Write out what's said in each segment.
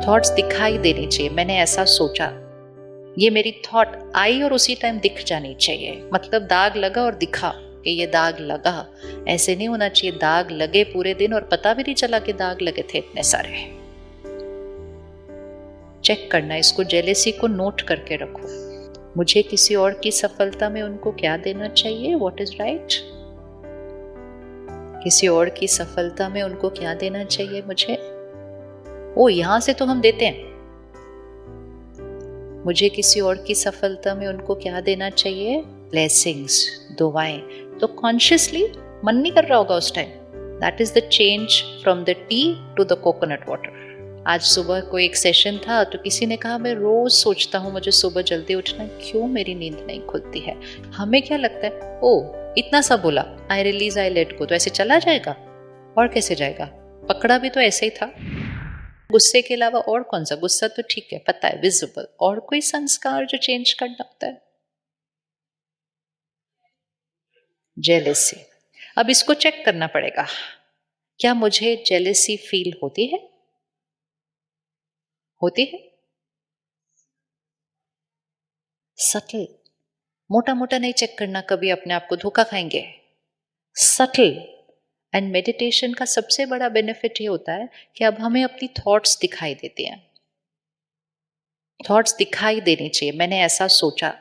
Thoughts दिखाई देनी चाहिए, मैंने ऐसा सोचा, ये मेरी थॉट आई और उसी टाइम दिख जानी चाहिए। मतलब दाग लगा और दिखा कि ये दाग लगा। ऐसे नहीं होना चाहिए दाग लगे पूरे दिन और पता भी नहीं चला कि दाग लगे थे इतने सारे। चेक करना, इसको जेलेसी को नोट करके रखो। मुझे किसी और की सफलता में उनको क्या देना चाहिए, व्हाट इज राइट। किसी और की सफलता में उनको क्या देना चाहिए मुझे। ओ, यहां से तो हम देते हैं। मुझे किसी और की सफलता में उनको क्या देना चाहिए, ब्लेसिंग्स, दुआएं। तो कॉन्शियसली मन नहीं कर रहा होगा उस time. That is the change from the tea to the coconut water. आज सुबह कोई एक सेशन था तो किसी ने कहा मैं रोज सोचता हूँ मुझे सुबह जल्दी उठना, क्यों मेरी नींद नहीं खुलती है। हमें क्या लगता है, ओ इतना सा बोला, आई रिलीज आई लेट गो, तो ऐसे चला जाएगा। और कैसे जाएगा, पकड़ा भी तो ऐसे ही था। गुस्से के अलावा और कौन सा, गुस्सा तो ठीक है पता है विजिबल, और कोई संस्कार जो चेंज करना होता है। जेलेसी, अब इसको चेक करना पड़ेगा, क्या मुझे जेलेसी फील होती है, होती है। सटल, मोटा मोटा नहीं चेक करना, कभी अपने आप को धोखा खाएंगे। सटल। एंड मेडिटेशन का सबसे बड़ा बेनिफिट ये होता है कि अब हमें अपनी थॉट्स दिखाई देती हैं। थॉट्स दिखाई देनी चाहिए, मैंने ऐसा सोचा,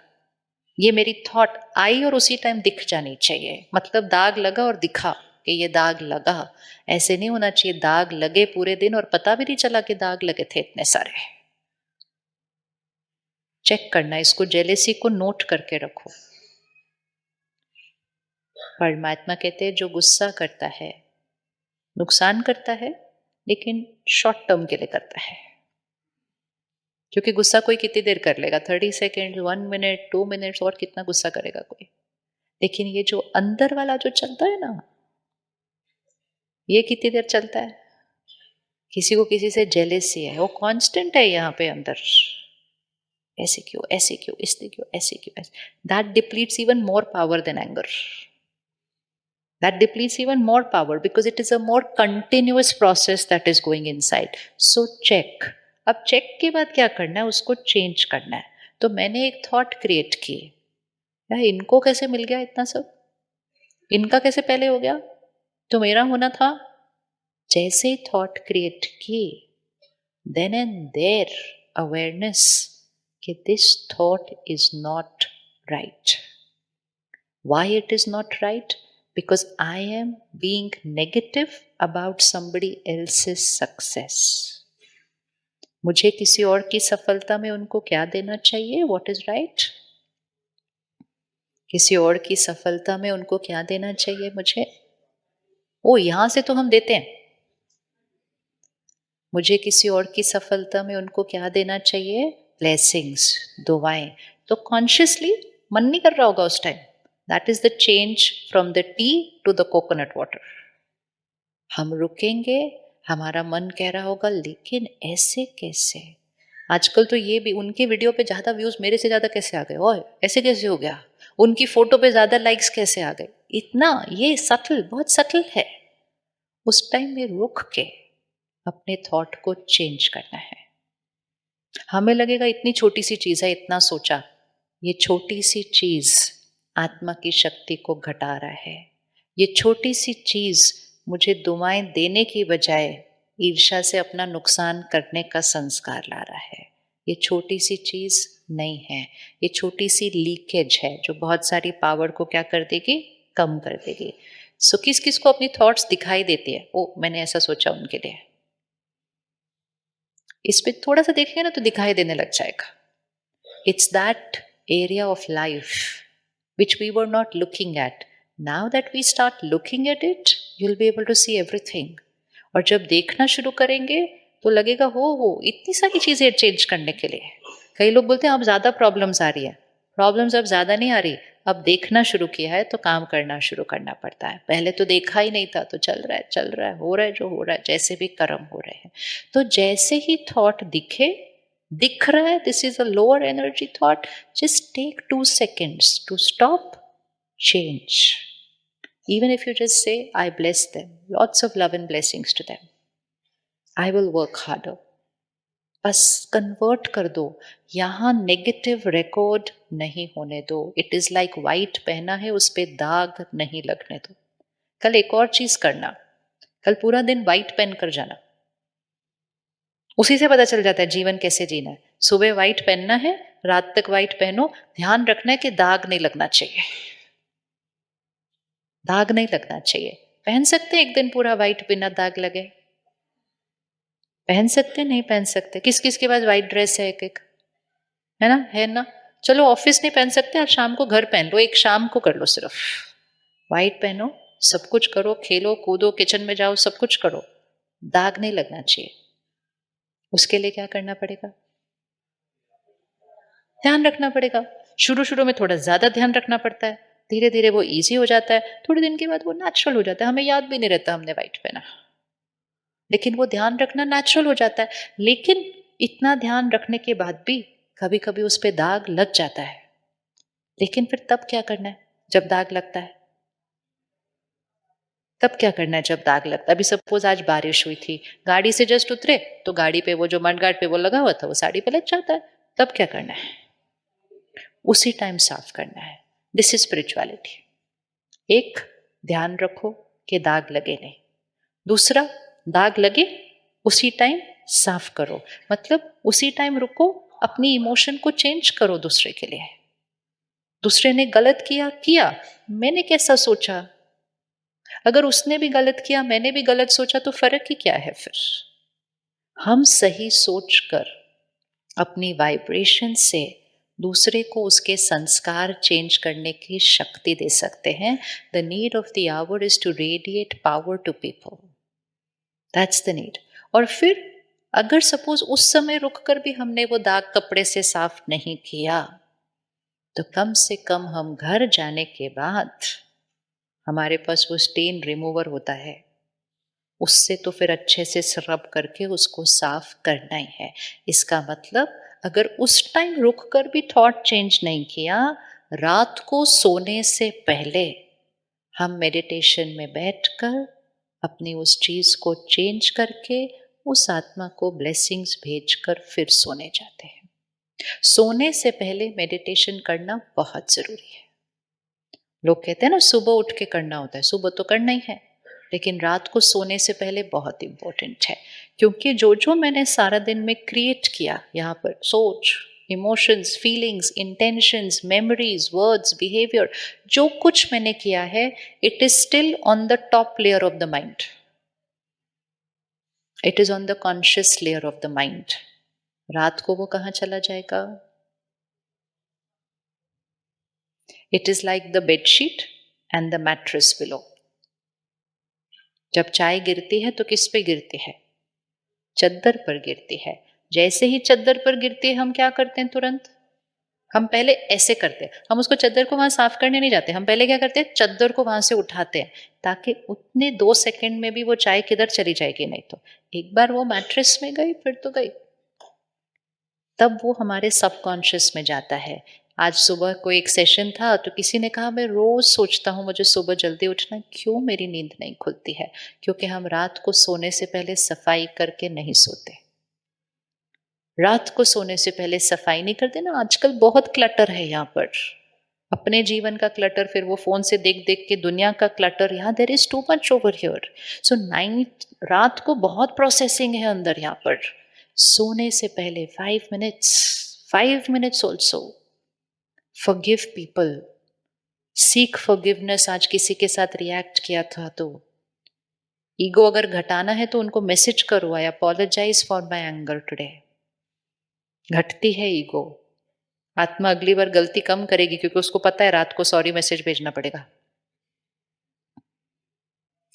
ये मेरी थॉट आई और उसी टाइम दिख जानी चाहिए। मतलब दाग लगा और दिखा कि ये दाग लगा। ऐसे नहीं होना चाहिए दाग लगे पूरे दिन और पता भी नहीं चला कि दाग लगे थे इतने सारे। चेक करना, इसको जेलेसी को नोट करके रखो। परमात्मा कहते हैं जो गुस्सा करता है नुकसान करता है, लेकिन शॉर्ट टर्म के लिए करता है। क्योंकि गुस्सा कोई कितनी देर कर लेगा, 30 सेकेंड, 1 मिनट, 2 मिनट्स, और कितना गुस्सा करेगा कोई। लेकिन ये जो अंदर वाला जो चलता है ना, ये कितनी देर चलता है। किसी को किसी से जेलेसी है, वो कांस्टेंट है यहाँ पे अंदर, ऐसे क्यों, ऐसे क्यों, इसलिए क्यों, ऐसे क्यों, ऐसे। That depletes even more power than anger. That depletes even more power because it is a more continuous process that is going inside. So check. अब चेक के बाद क्या करना है, उसको चेंज करना है। तो मैंने एक थॉट क्रिएट की, यार इनको कैसे मिल गया इतना सब, इनका कैसे पहले हो गया, तो मेरा होना था। जैसे ही थॉट क्रिएट की, देन एंड देयर अवेयरनेस कि this thought is not right. Why it is not right? Because I am being negative about somebody else's success. मुझे किसी और की सफलता में उनको क्या देना चाहिए, what is right? किसी और की सफलता में उनको क्या देना चाहिए मुझे। ओ, यहां से तो हम देते हैं। मुझे किसी और की सफलता में उनको क्या देना चाहिए, ब्लेसिंग्स, दुआएं। तो कॉन्शियसली मन नहीं कर रहा होगा उस time. That is the change from the tea to the coconut water. हम रुकेंगे, हमारा मन कह रहा होगा लेकिन ऐसे कैसे। आजकल तो ये भी, उनके वीडियो पे ज्यादा व्यूज मेरे से ज्यादा कैसे आ गए, ओए ऐसे कैसे हो गया, उनकी फोटो पे ज्यादा लाइक्स कैसे आ गए। इतना ये सटल, बहुत सटल है। उस टाइम में रुक के अपने थॉट को चेंज करना है। हमें लगेगा इतनी छोटी सी चीज है, इतना सोचा। ये छोटी सी चीज आत्मा की शक्ति को घटा रहा है। ये छोटी सी चीज मुझे दुआएं देने की बजाय ईर्ष्या से अपना नुकसान करने का संस्कार ला रहा है। ये छोटी सी चीज नहीं है, ये छोटी सी लीकेज है जो बहुत सारी पावर को क्या कर देगी, कम कर देगी। सो किस किस को अपनी थॉट्स दिखाई देती है, ओ मैंने ऐसा सोचा उनके लिए। इस पे थोड़ा सा देखेंगे ना तो दिखाई देने लग जाएगा। It's that area of life which we were not looking at. Now that we start looking at it, you'll be able to see everything. और जब देखना शुरू करेंगे तो लगेगा हो इतनी सारी चीजें चेंज करने के लिए। कई लोग बोलते हैं अब ज्यादा प्रॉब्लम्स आ रही है। प्रॉब्लम्स अब ज्यादा नहीं आ रही, अब देखना शुरू किया है तो काम करना शुरू करना पड़ता है। पहले तो देखा ही नहीं था तो चल रहा है, चल रहा है, हो रहा है जो हो रहा है, जैसे भी कर्म हो रहे हैं। तो जैसे ही थॉट दिख रहा है, this is a lower energy thought, just take 2 seconds to stop, change. Even if you just say, I bless them, lots of love and blessings to them. I will work harder. बस convert कर दो, यहाँ negative record नहीं होने दो। It is like white पहना है, उस पे दाग नहीं लगने दो। कल एक और चीज करना, कल पूरा दिन वाइट पहन कर जाना, उसी से पता चल जाता है जीवन कैसे जीना है। सुबह वाइट पहनना है, रात तक वाइट पहनो, ध्यान रखना है कि दाग नहीं लगना चाहिए, दाग नहीं लगना चाहिए। पहन सकते एक दिन पूरा वाइट बिना दाग लगे? पहन सकते नहीं पहन सकते? किस किस के पास वाइट ड्रेस है? एक एक है ना, है ना। चलो ऑफिस नहीं पहन सकते, आज शाम को घर पहन लो, एक शाम को कर लो, सिर्फ वाइट पहनो, सब कुछ करो, खेलो कूदो, किचन में जाओ, सब कुछ करो, दाग नहीं लगना चाहिए। उसके लिए क्या करना पड़ेगा? ध्यान रखना पड़ेगा। शुरू शुरू में थोड़ा ज्यादा ध्यान रखना पड़ता है, धीरे धीरे वो इजी हो जाता है, थोड़े दिन के बाद वो नेचुरल हो जाता है, हमें याद भी नहीं रहता हमने वाइट पहना, लेकिन वो ध्यान रखना नेचुरल हो जाता है। लेकिन इतना ध्यान रखने के बाद भी कभी कभी उस पर दाग लग जाता है। लेकिन फिर तब क्या करना है जब दाग लगता है? तब क्या करना है जब दाग लगता है? अभी सपोज आज बारिश हुई थी, गाड़ी से जस्ट उतरे तो गाड़ी पे वो जो मड गार्ड पे वो लगा हुआ था वो साड़ी पे लग जाता है, तब क्या करना है? उसी टाइम साफ करना है। This is spirituality. एक, ध्यान रखो कि दाग लगे नहीं। दूसरा, दाग लगे उसी टाइम साफ करो, मतलब उसी टाइम रुको, अपनी इमोशन को चेंज करो दूसरे के लिए। दूसरे ने गलत किया किया, मैंने कैसा सोचा, अगर उसने भी गलत किया मैंने भी गलत सोचा तो फर्क ही क्या है फिर? हम सही सोचकर अपनी वाइब्रेशन से दूसरे को उसके संस्कार चेंज करने की शक्ति दे सकते हैं। The need of the hour is to radiate power to people, that's the need. और फिर अगर सपोज उस समय रुककर भी हमने वो दाग कपड़े से साफ नहीं किया, तो कम से कम हम घर जाने के बाद हमारे पास वो स्टेन रिमूवर होता है, उससे तो फिर अच्छे से स्क्रब करके उसको साफ करना ही है। इसका मतलब अगर उस टाइम रुक कर भी थॉट चेंज नहीं किया, रात को सोने से पहले हम मेडिटेशन में बैठकर अपनी उस चीज को चेंज करके उस आत्मा को ब्लेसिंग्स भेजकर फिर सोने जाते हैं। सोने से पहले मेडिटेशन करना बहुत जरूरी है। लोग कहते हैं ना सुबह उठ के करना होता है, सुबह तो करना ही है, लेकिन रात को सोने से पहले बहुत इंपॉर्टेंट है। क्योंकि जो जो मैंने सारा दिन में क्रिएट किया, यहाँ पर सोच, emotions, feelings, intentions, memories, words, behaviour, जो कुछ मैंने किया है, it is still on the top layer of the mind, it is on the conscious layer of the mind. रात को वो कहाँ चला जाएगा? It is like the bedsheet and the mattress below. जब चाय गिरती है तो किस पे गिरती है? चद्दर पर गिरती है। जैसे ही चद्दर पर गिरती है हम क्या करते हैं? तुरंत हम पहले ऐसे करते हैं, हम उसको चद्दर को वहां साफ करने नहीं जाते, हम पहले क्या करते हैं? चद्दर को वहां से उठाते हैं, ताकि उतने 2 सेकंड में भी वो चाय किधर चली जाएगी। नहीं तो एक बार वो मैट्रेस में गई फिर तो गई, तब वो हमारे सबकॉन्शियस में जाता है। आज सुबह कोई एक सेशन था तो किसी ने कहा मैं रोज सोचता हूँ मुझे सुबह जल्दी उठना, क्यों मेरी नींद नहीं खुलती है? क्योंकि हम रात को सोने से पहले सफाई करके नहीं सोते। रात को सोने से पहले सफाई नहीं करते ना। आजकल बहुत क्लटर है यहाँ पर, अपने जीवन का क्लटर, फिर वो फोन से देख देख के दुनिया का क्लटर, यहाँ there is too much over here. So night, रात को बहुत प्रोसेसिंग है अंदर यहाँ पर। सोने से पहले 5 minutes, 5 minutes also forgive people, seek forgiveness. आज किसी के साथ रिएक्ट किया था तो ईगो अगर घटाना है तो उनको मैसेज करो, I apologise for my anger today. घटती है ईगो, आत्मा अगली बार गलती कम करेगी, क्योंकि उसको पता है रात को सॉरी मैसेज भेजना पड़ेगा।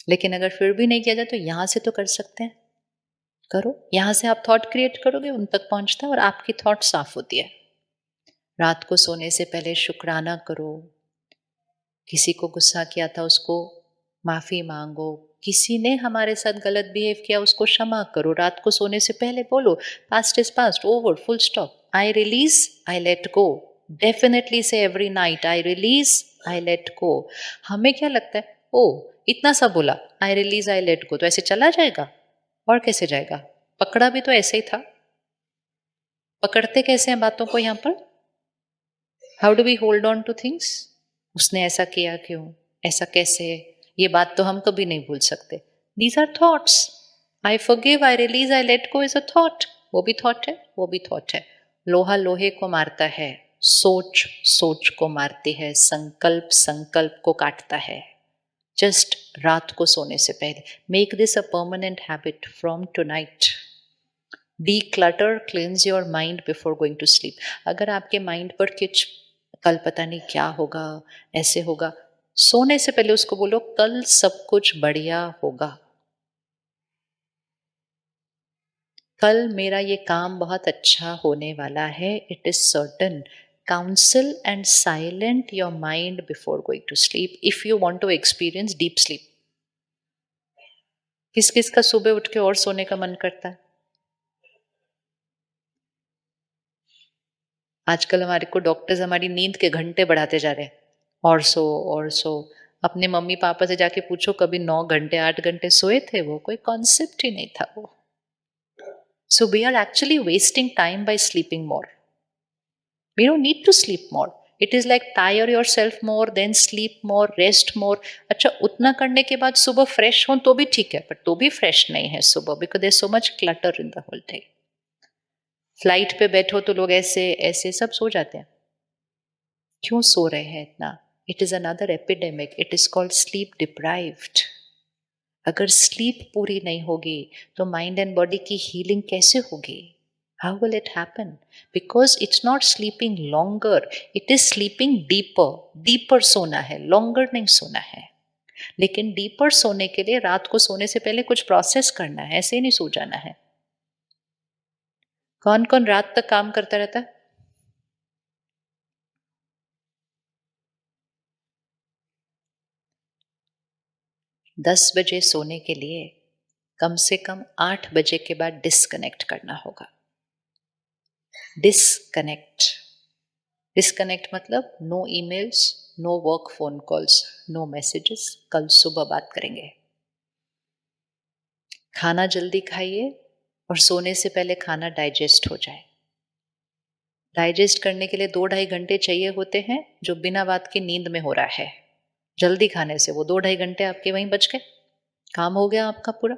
लेकिन अगर फिर भी नहीं किया जाए तो यहां से तो कर सकते हैं, करो। यहां से आप थॉट क्रिएट करोगे, उन तक पहुंचता है और आपकी थॉट साफ होती है। रात को सोने से पहले शुक्राना करो, किसी को गुस्सा किया था उसको माफी मांगो, किसी ने हमारे साथ गलत बिहेव किया उसको क्षमा करो। रात को सोने से पहले बोलो past is past, over, full stop, I release, I let go. Definitely से every night I release, I let go. हमें क्या लगता है, ओ इतना सा बोला, आई रिलीज, आई लेट गो, तो ऐसे चला जाएगा? और कैसे जाएगा? पकड़ा भी तो ऐसे ही था। पकड़ते कैसे हैं बातों को यहाँ पर? How do we hold on to things? उसने ऐसा किया क्यों, ऐसा कैसे, ये बात तो हम कभी नहीं भूल सकते. These are thoughts. I forgive, I release, I let go is a thought. वो भी थॉट है, वो भी थॉट है. लोहा लोहे को मारता है, सोच सोच को मारती है, संकल्प संकल्प को काटता है. जस्ट रात को सोने से पहले make this a permanent habit from tonight. Declutter, cleanse your mind before going to sleep. अगर आपके माइंड पर कुछ कल पता नहीं क्या होगा, ऐसे होगा, सोने से पहले उसको बोलो कल सब कुछ बढ़िया होगा, कल मेरा ये काम बहुत अच्छा होने वाला है. It is certain. Counsel and silent your mind before going to sleep if you want to experience deep sleep. किस किस का सुबह उठ के और सोने का मन करता है? आजकल हमारे को डॉक्टर्स हमारी नींद के घंटे बढ़ाते जा रहे हैं. और सो और सो. अपने मम्मी पापा से जाके पूछो कभी 9 घंटे 8 घंटे सोए थे? वो कोई कॉन्सेप्ट ही नहीं था वो. So we are actually wasting time by sleeping more. We don't need to sleep more. It is like tire yourself more, then sleep more, rest more. अच्छा, उतना करने के बाद सुबह फ्रेश हो तो भी ठीक है, बट तो भी फ्रेश नहीं है सुबह, because there so much clutter in the whole day. Flight पे बैठो तो लोग ऐसे ऐसे सब सो जाते हैं. क्यों सो रहे हैं इतना? It is another epidemic. It is called sleep deprived. अगर स्लीप पूरी नहीं होगी तो माइंड एंड बॉडी की हीलिंग कैसे होगी? How will it happen? Because it's not sleeping longer, it is sleeping deeper. Deeper सोना है, लॉन्गर नहीं सोना है. लेकिन डीपर सोने के लिए रात को सोने से पहले कुछ प्रोसेस करना है, ऐसे नहीं सो जाना है. कौन कौन रात तक काम करता रहता है? दस बजे सोने के लिए कम से कम 8 बजे के बाद डिस्कनेक्ट करना होगा. डिस्कनेक्ट. डिस्कनेक्ट मतलब no emails, no work phone calls, no messages. कल सुबह बात करेंगे. खाना जल्दी खाइए और सोने से पहले खाना डाइजेस्ट हो जाए. डाइजेस्ट करने के लिए 2-2.5 घंटे चाहिए होते हैं, जो बिना बात की नींद में हो रहा है. जल्दी खाने से वो 2-2.5 घंटे आपके वहीं बच गए. काम हो गया आपका पूरा.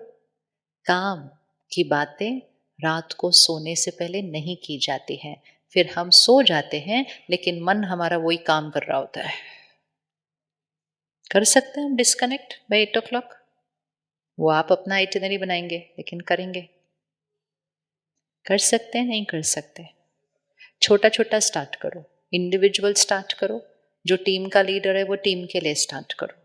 काम की बातें रात को सोने से पहले नहीं की जाती हैं. फिर हम सो जाते हैं लेकिन मन हमारा वही काम कर रहा होता है. कर सकते हैं हम डिस्कनेक्ट बाय 8 o'clock? वो आप अपना आइटिनरी बनाएंगे, लेकिन करेंगे. कर सकते हैं, नहीं कर सकते. छोटा छोटा स्टार्ट करो. इंडिविजुअल स्टार्ट करो. जो टीम का लीडर है वो टीम के लिए स्टार्ट करो.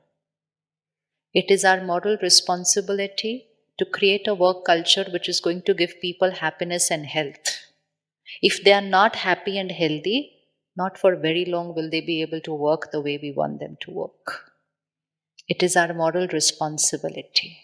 It is our moral responsibility to create a work culture which is going to give people happiness and health. If they are not happy and healthy, not for very long will they be able to work the way we want them to work. It is our moral responsibility.